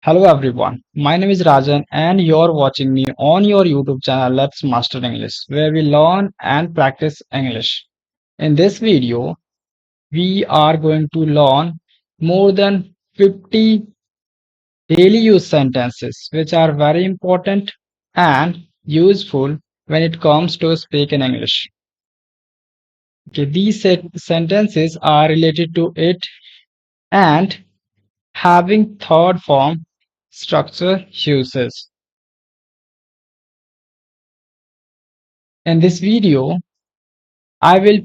Hello everyone, my name is Rajan and you're watching me on your YouTube channel Let's Master English, where we learn and practice English. In this video, we are going to learn more than 50 daily use sentences, which are very important and useful when it comes to speaking English. Okay, these sentences are related to it and having third form structure uses. In this video, I will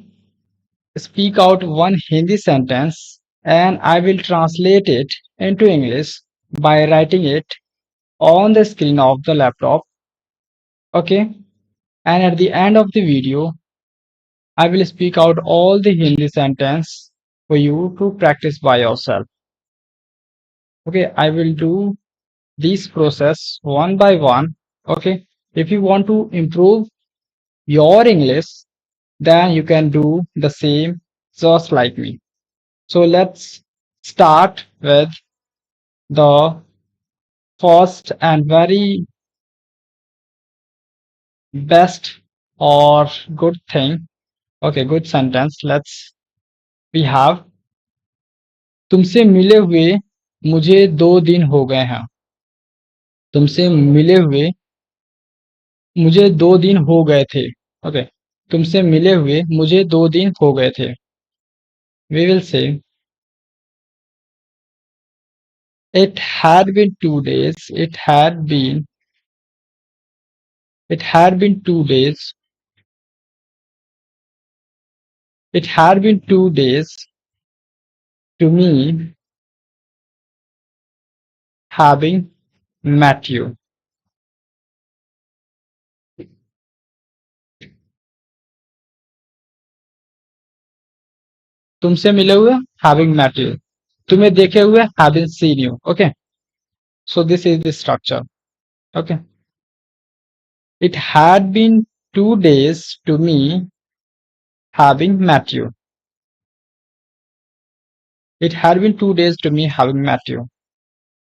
speak out one Hindi sentence and I will translate it into English by writing it on the screen of the laptop. Okay. And at the end of the video, I will speak out all the Hindi sentence for you to practice by yourself. Okay. I will do this process one by one. Okay. If you want to improve your English, then you can do the same just like me. So let's start with the first and very best or good thing. Okay, good sentence. Let's we have तुमसे मिले हुए मुझे 2 दिन हो गए हैं. तुमसे मिले हुए मुझे 2 दिन हो गए थे. Okay. तुमसे मिले हुए मुझे 2 दिन हो गए थे. We will say it had been 2 days. It had been 2 days. It had been 2 days to me having met you. तुमसे मिले हुए having met you. तुम्हें देखे हुए having seen you. Okay. So this is the structure. Okay. It had been 2 days to me having met you. It had been 2 days to me having met you.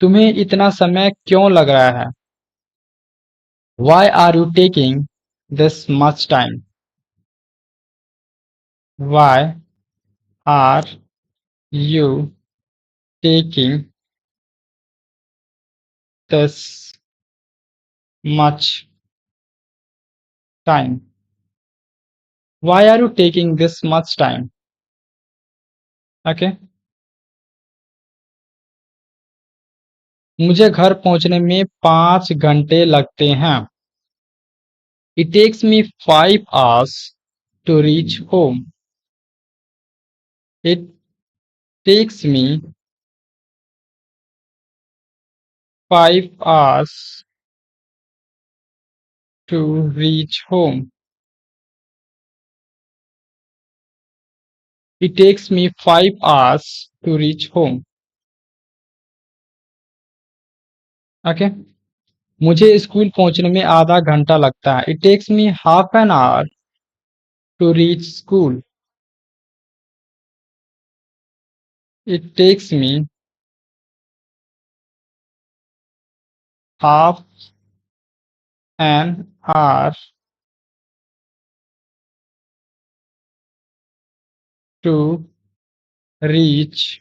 तुम्हें इतना समय क्यों लग रहा है? Why are you taking this much time? Why are you taking this much time? Why are you taking this much time? Okay. मुझे घर पहुंचने में 5 घंटे लगते हैं. It takes me 5 hours to reach home. It takes me 5 hours to reach home. It takes me 5 hours to reach home. Okay. मुझे school पहुंचने में आधा घंटा लगता है. It takes me half an hour to reach school. It takes me half an hour to reach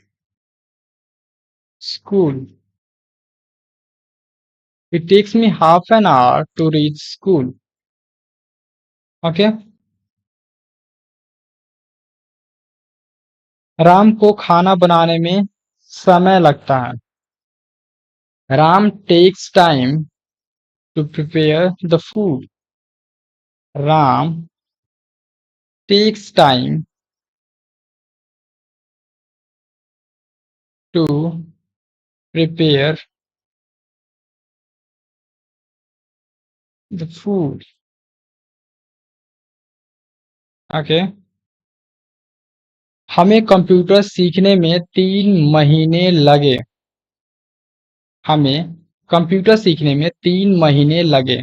school. It takes me half an hour to reach school. Okay. Ram को खाना बनाने में समय लगता है. Ram takes time to prepare the food. Ram takes time to prepare the food. Okay. हमें computer सीखने में 3 महीने लगे. हमें कंप्यूटर सीखने में 3 महीने लगे.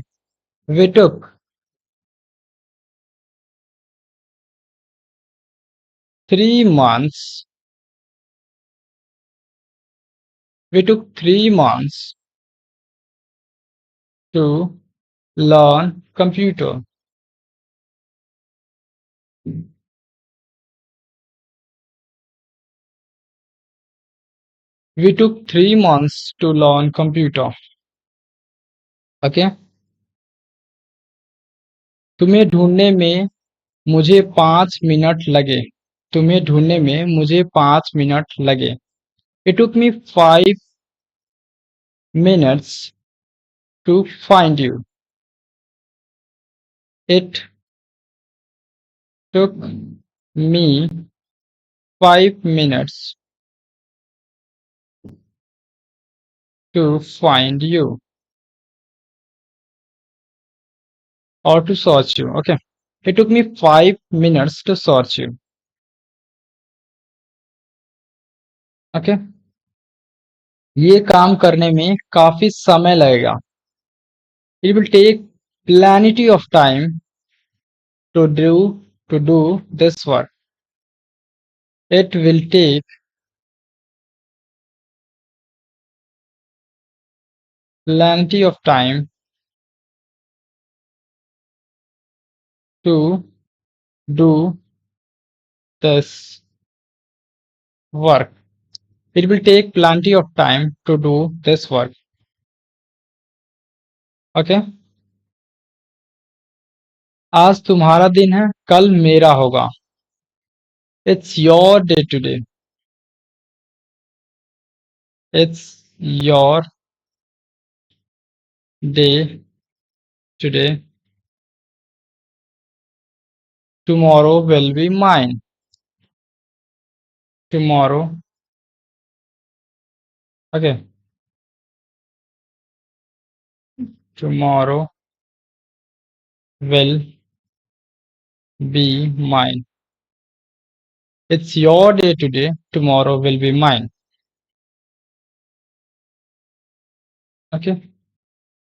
We took 3 months We took 3 months to learn computer. We took 3 months to learn computer. Okay. तुम्हें ढूंढने में मुझे 5 मिनट लगे. तुम्हें ढूंढने में मुझे 5 मिनट लगे. It took me 5 minutes to find you. It took me 5 minutes to find you or to search you. Okay. It took me 5 minutes to search you. Okay. ये काम करने में काफी समय लगेगा. It will take plenty of time to do this work. It will take plenty of time to do this work. It will take plenty of time to do this work. Okay. आज तुम्हारा दिन है, कल मेरा होगा. It's your day today. It's your day today. Tomorrow will be mine. Tomorrow. Okay. Tomorrow will be mine. It's your day today. Tomorrow will be mine. Okay.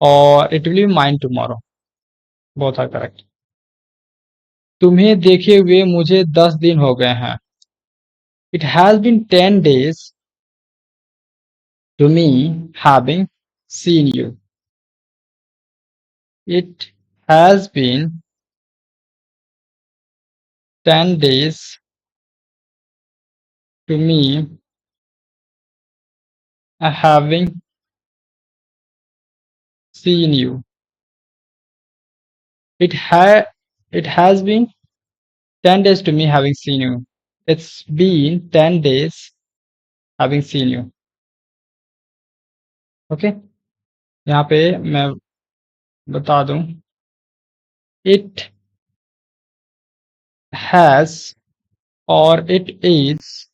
Or it will be mine tomorrow. Both are correct. तुम्हें देखे हुए मुझे 10 दिन हो गए हैं. It has been 10 days to me having seen you. It has been 10 days to me having seen you. It has been 10 days to me having seen you. It's been 10 days having seen you. Okay. यहाँ पे मैं बता दूं, it has और it is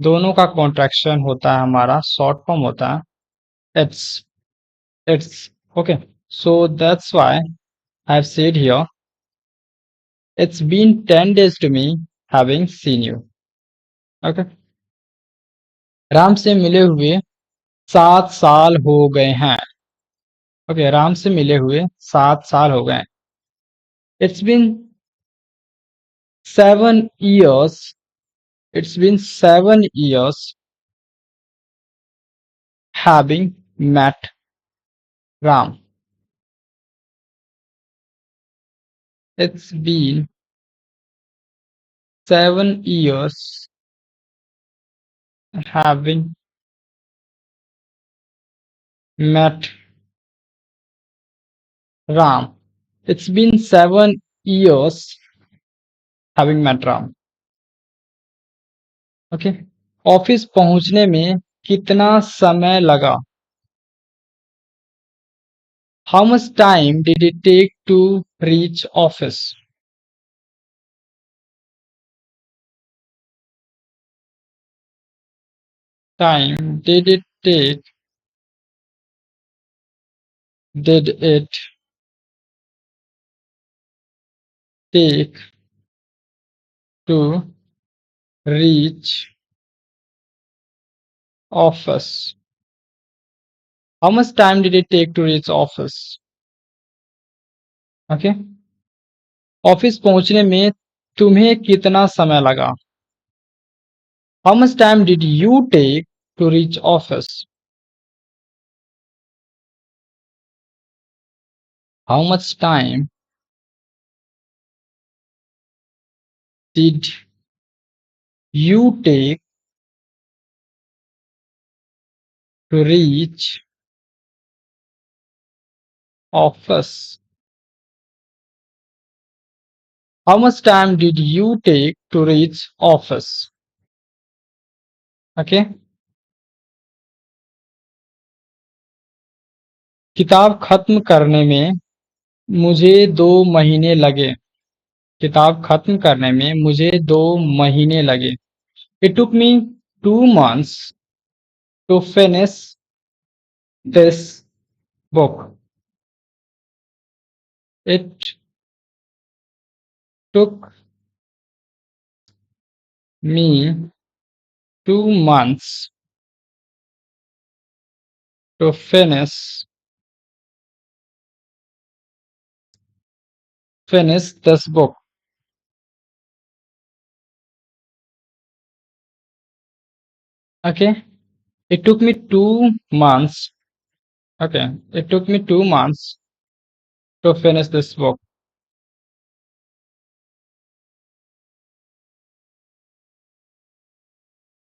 दोनों का contraction होता है, हमारा शॉर्ट फॉर्म होता है it's. Okay. So that's why I've said here, it's been 10 days to me having seen you. Okay. Ram से मिले हुए 7 साल हो गए हैं. ओके. राम से मिले हुए 7 साल हो गए. It's been 7 years. It's been 7 years having met Ram. It's been 7 years having met Ram. It's been 7 years having met Ram. Okay. Office पहुंचने में कितना समय लगा? How much time did it take to reach office? Time did it take to reach office? How much time did it take to reach office? Okay. Office पहुंचने में तुम्हें कितना समय लगा? How much time did you take to reach office? How much time did you take to reach office? How much time did you take to reach office? Okay. किताब खत्म करने में मुझे 2 महीने लगे। किताब खत्म करने में मुझे 2 महीने लगे। It took me 2 months to finish this book. It took me 2 months to finish this book. Okay. It took me 2 months. Okay. It took me 2 months to finish this book.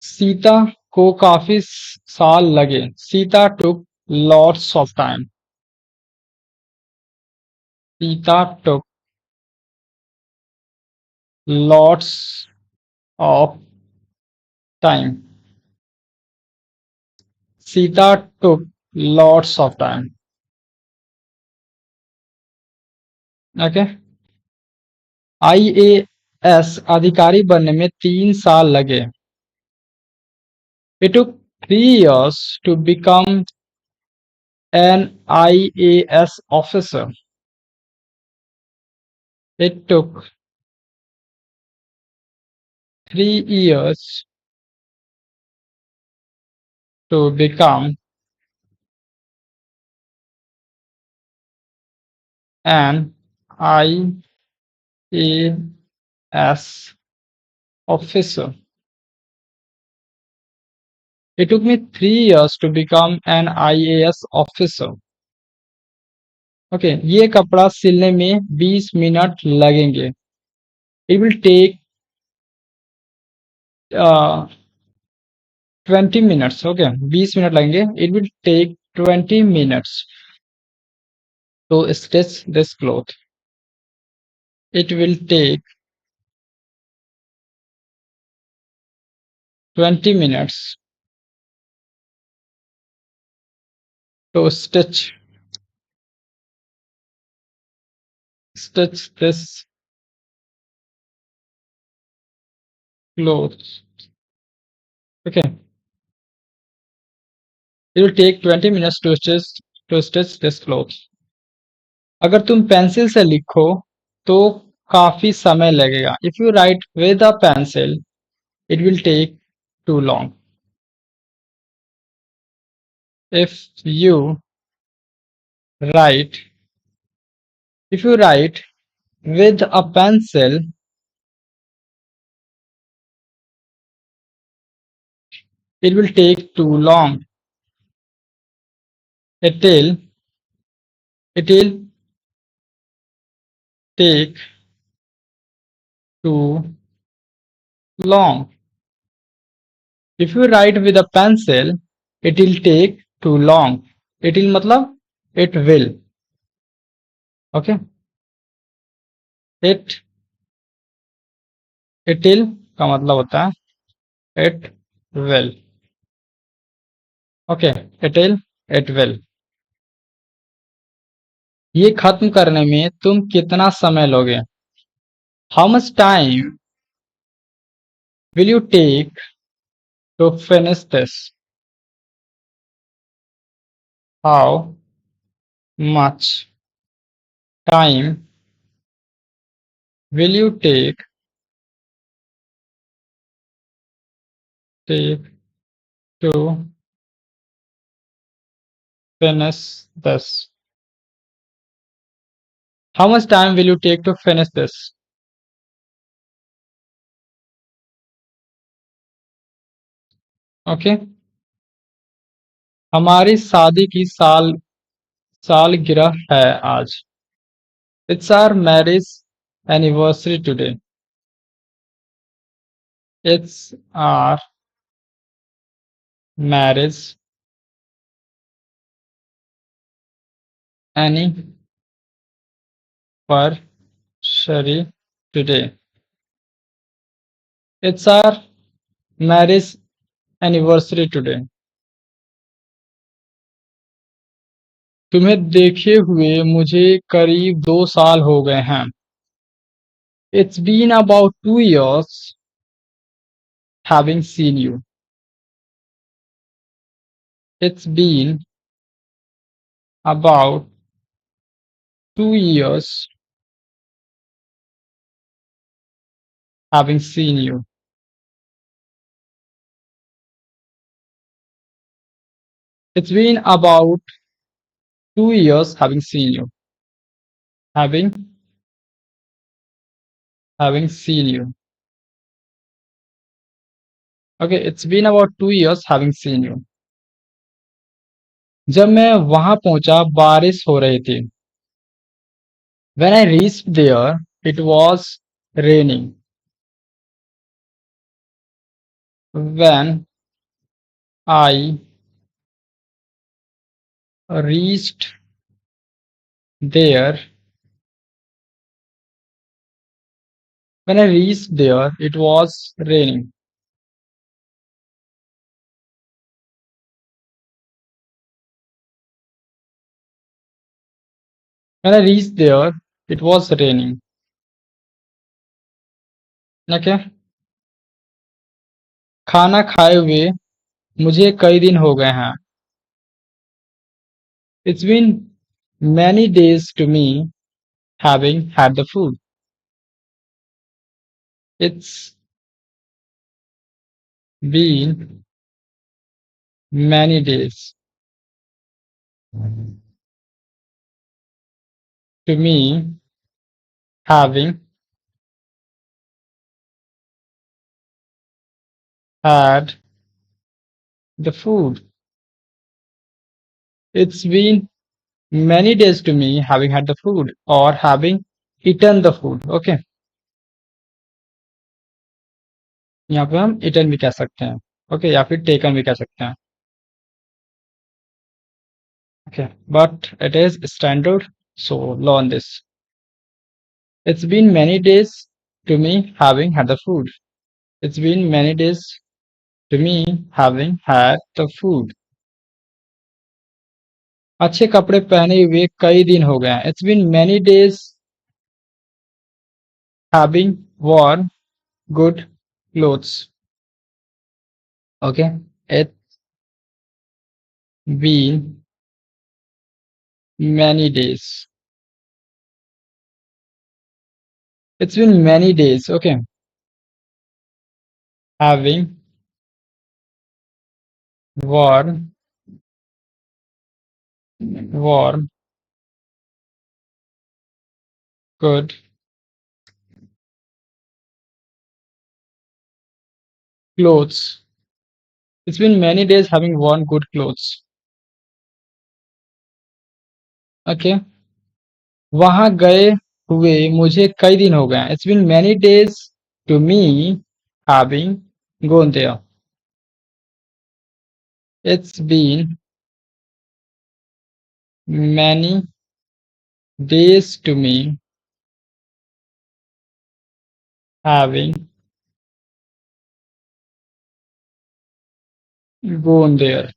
Sita को काफी साल लगे। Sita took lots of time. Sita took lots of time. Sita took lots of time. Okay. IAS अधिकारी बनने में 3 साल लगे। It took 3 years to become an IAS officer. It took 3 years to become an IAS officer. It took me 3 years to become an IAS officer. Okay, ये कपड़ा सिलने में 20 minute लगेंगे. It will take 20 minutes. Okay, 20 minute लगेंगे. It will take 20 minutes to stitch this cloth. It will take 20 minutes to stitch this cloth. Okay, it will take 20 minutes to stitch this cloth. अगर तुम pencil से लिखो तो काफी समय लगेगा. If you write with a pencil, it will take too long. If you write with a pencil, it will take too long. It'll take too long. If you write with a pencil, it will take too long. It will मतलब it will. Okay. It will का मतलब होता है it will. Okay. it will. ये खत्म करने में तुम कितना समय लोगे? How much time will you take to finish this? How much time will you take to finish this? How much time will you take to finish this? Okay. हमारी शादी की सालगिरह है आज। It's our marriage anniversary today. It's our marriage anniversary today. It's our marriage anniversary today. तुम्हें देखे हुए मुझे करीब 2 साल हो गए हैं। It's been about 2 years having seen you. It's been about 2 years having seen you. It's been about 2 years having seen you. Having seen you. Okay, it's been about 2 years having seen you. जब मैं वहां पहुंचा बारिश हो रही थी। When I reached there, it was raining. When I reached there, it was raining. When I reached there, it was raining. Okay. खाना खाए हुए मुझे कई दिन हो गए हैं। It's been many days to me having had the food. It's been many days to me having had the food. It's been many days to me having had the food or having eaten the food. Okay. यहाँ पे हम eaten भी कह सकते हैं। Okay, या फिर taken भी कह सकते हैं। Okay, but it is standard, so learn this. It's been many days to me having had the food. It's been many days to me having had the food. अच्छे कपड़े पहने हुए कई दिन हो गए हैं। It's been many days having worn good clothes. Okay, it's been many days. It's been many days. Okay, having worn good clothes. It's been many days having worn good clothes. Okay, वहां गए हुए मुझे कई दिन हो गए हैं। It's been many days to me having gone there. It's been many days to me having gone there.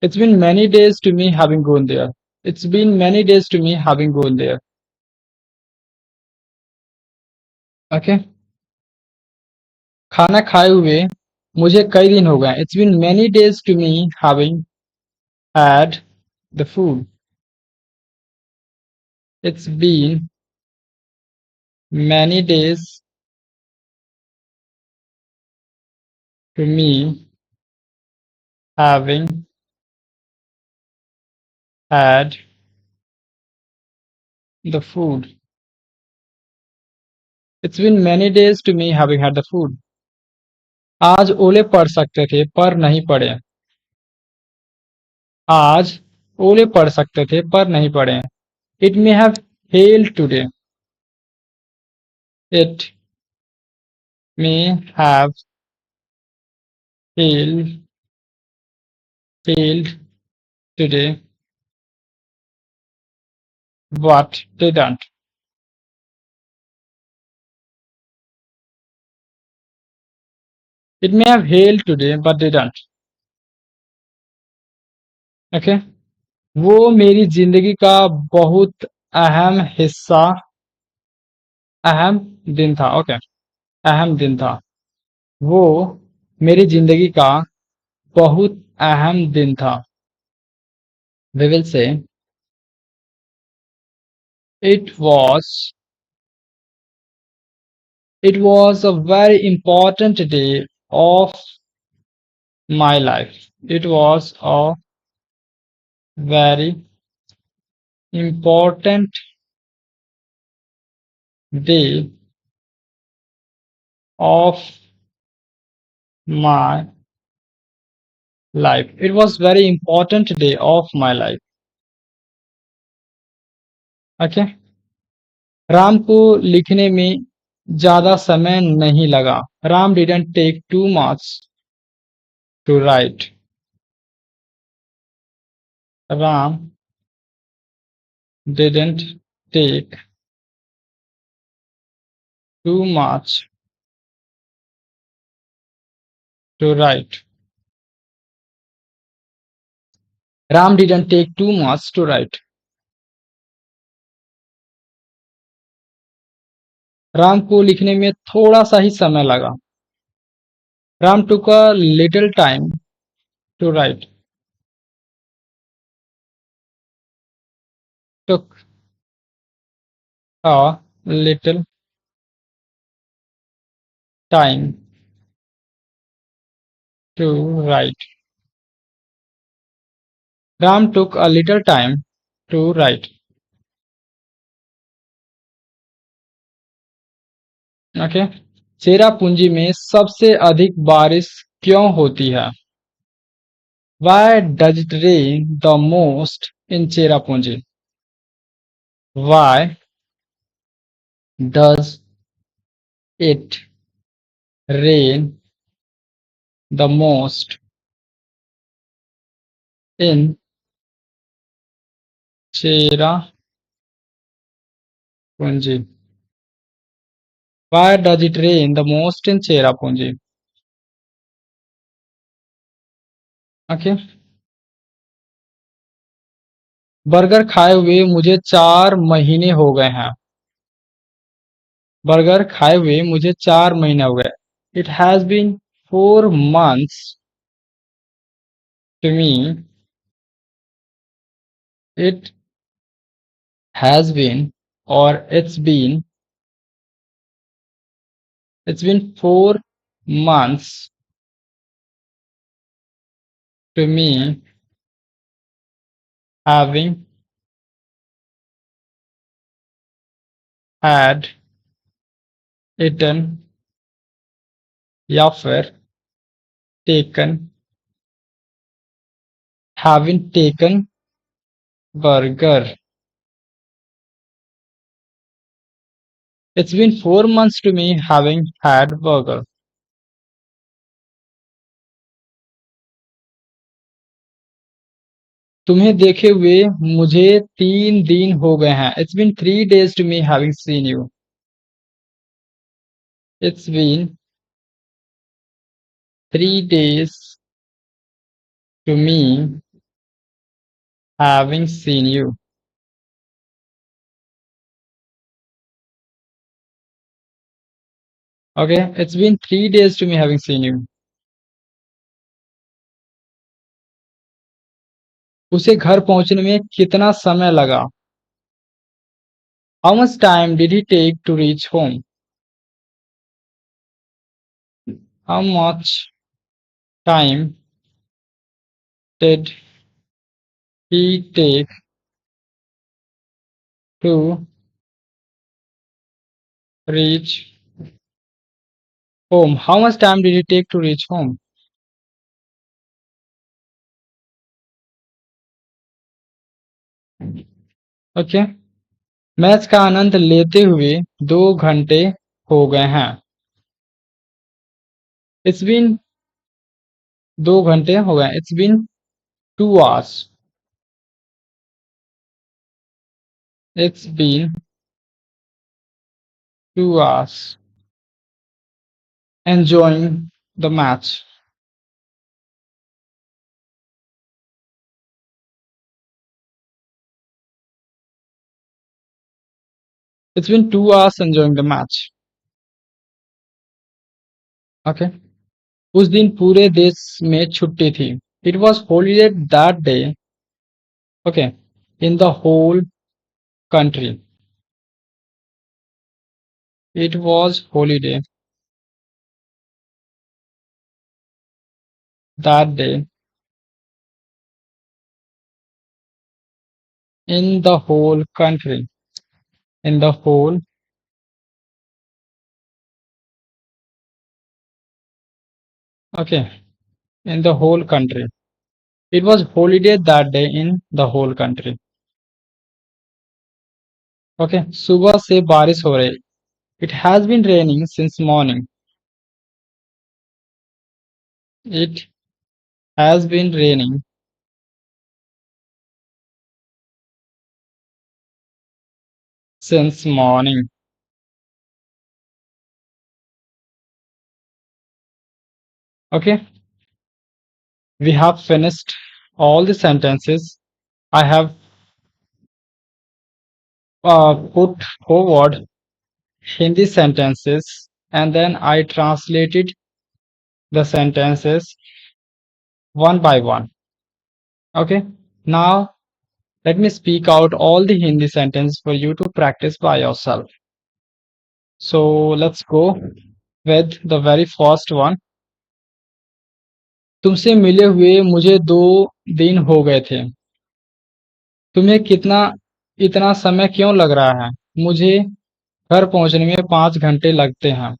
It's been many days to me having gone there. It's been many days to me having gone there. Okay. खाना खाए हुए मुझे कई दिन हो गए हैं। It's been many days to me having had the food. It's been many days to me having had the food. It's been many days to me having had the food. आज ओले पड़ सकते थे पर नहीं पड़े। आज ओले पड़ सकते थे पर नहीं पड़े। It may have held today. It may have held held today but didn't. It may have held today but didn't. Okay. वो मेरी जिंदगी का बहुत अहम हिस्सा अहम दिन था। ओके। अहम दिन था। वो मेरी जिंदगी का बहुत अहम दिन था। We will say it was it was a very important day of my life. It was a very important day of my life. It was very important day of my life. Okay. Ram को लिखने में ज्यादा समय नहीं लगा। Ram didn't take too much to write. Ram didn't take too much to write. Ram didn't take too much to write. Ram को लिखने में थोड़ा सा ही समय लगा। Ram took a little time to write. Took a little time to write. Ram took a little time to write. Okay. Cherrapunji में सबसे अधिक बारिश क्यों होती है? Why does it rain the most in Cherrapunji? Why does it rain the most in Cherrapunji? Why does it rain the most in Cherrapunji? Okay. Burger खाए हुए मुझे 4 महीने हो गए हैं। बर्गर खाए हुए मुझे 4 महीने हो गए। It has been 4 months to me. It has been और it's been 4 months to me having had eaten या फिर taken having taken burger. It's been 4 months to me having had burger. तुम्हें देखे हुए मुझे 3 दिन हो गए हैं। It's been 3 days to me having seen you. It's been 3 days to me having seen you. Okay, it's been 3 days to me having seen you. उसे घर पहुंचने में कितना समय लगा? How much time did he take to reach home? How much time did he take to reach Home. How much time did it take to reach home? Okay. Match का आनंद लेते हुए 2 घंटे हो गए हैं। इट्स बीन 2 घंटे हो गए। It's been 2 hours. It's been 2 hours. Enjoying the match. It's been 2 hours enjoying the match. Okay. उस दिन पूरे देश में छुट्टी थी। It was holiday that day. Okay. In the whole country. It was holiday that day in the whole country. In the whole. Okay. In the whole country. It was holiday that day in the whole country. Okay. सुबह से बारिश हो रही। It has been raining since morning. It has been raining since morning. Okay, we have finished all the sentences. I have put forward Hindi sentences and then I translated the sentences one by one. Okay, now let me speak out all the Hindi sentences for you to practice by yourself. So let's go with the very first one. तुमसे मिले हुए मुझे 2 दिन हो गए थे। तुम्हें कितना इतना समय क्यों लग रहा है? मुझे घर पहुंचने में 5 घंटे लगते हैं।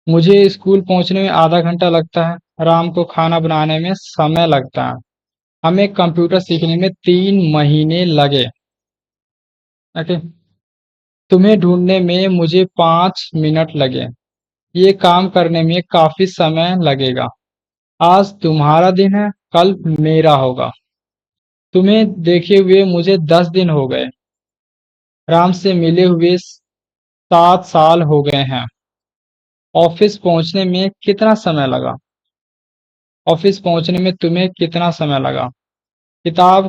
मुझे स्कूल पहुंचने में आधा घंटा लगता है। राम को खाना बनाने में समय लगता है। हमें कंप्यूटर सीखने में 3 महीने लगे। ओके। तुम्हें ढूंढने में मुझे 5 मिनट लगे। ये काम करने में काफी समय लगेगा। आज तुम्हारा दिन है, कल मेरा होगा। तुम्हें देखे हुए मुझे 10 दिन हो गए। राम से मिले हुए 7 साल हो गए हैं। ऑफिस पहुंचने में कितना समय लगा? ऑफिस पहुंचने में तुम्हें कितना समय लगा? किताब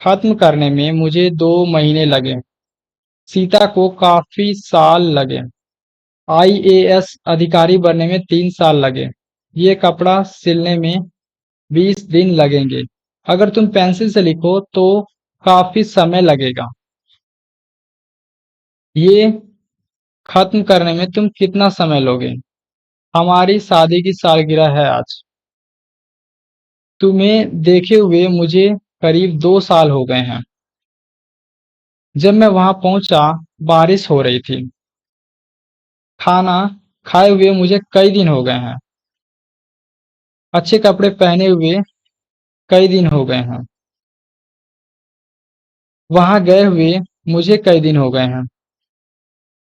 खत्म करने में मुझे 2 महीने लगे। सीता को काफी साल लगे। आईएएस अधिकारी बनने में 3 साल लगे। ये कपड़ा सिलने में 20 दिन लगेंगे। अगर तुम पेंसिल से लिखो तो काफी समय लगेगा। ये खत्म करने में तुम कितना समय लोगे? हमारी शादी की सालगिरह है आज। तुम्हें देखे हुए मुझे करीब 2 साल हो गए हैं। जब मैं वहां पहुंचा बारिश हो रही थी। खाना खाए हुए मुझे कई दिन हो गए हैं। अच्छे कपड़े पहने हुए कई दिन हो गए हैं। वहां गए हुए मुझे कई दिन हो गए हैं।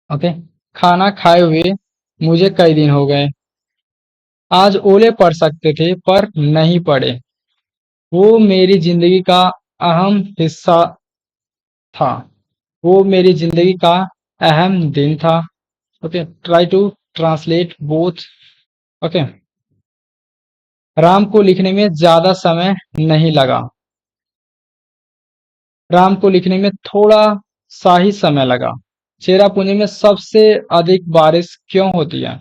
ओके। खाना खाए हुए मुझे कई दिन हो गए। आज ओले पड़ सकते थे पर नहीं पड़े। वो मेरी जिंदगी का अहम हिस्सा था। वो मेरी जिंदगी का अहम दिन था। Okay, try to translate both. Okay. Ram को लिखने में ज्यादा समय नहीं लगा। राम को लिखने में थोड़ा सा ही समय लगा। चेरापूंजी में सबसे अधिक बारिश क्यों होती है?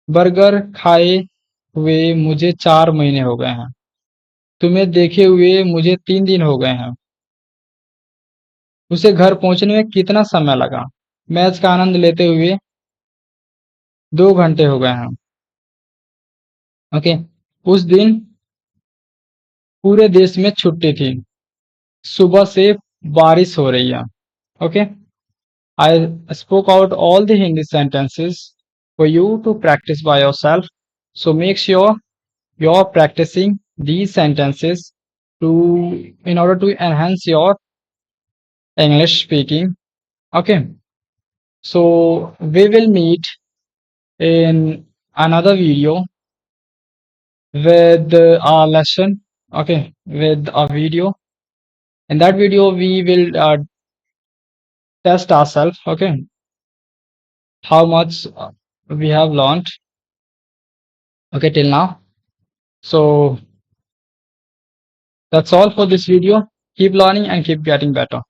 बर्गर खाए हुए मुझे 4 महीने हो गए हैं। तुम्हें देखे हुए मुझे 3 दिन हो गए हैं। उसे घर पहुंचने में कितना समय लगा? मैच का आनंद लेते हुए 2 घंटे हो गए हैं। ओके। उस दिन पूरे देश में छुट्टी थी। सुबह से बारिश हो रही है। Okay. I spoke out all the Hindi sentences for you to practice by yourself. So make sure you're practicing these sentences to in order to enhance your English speaking. Okay. So we will meet in another video with our lesson. Okay, with a video. In that video, we will test ourselves. Okay, how much we have learned. Okay, till now. So that's all for this video. Keep learning and keep getting better.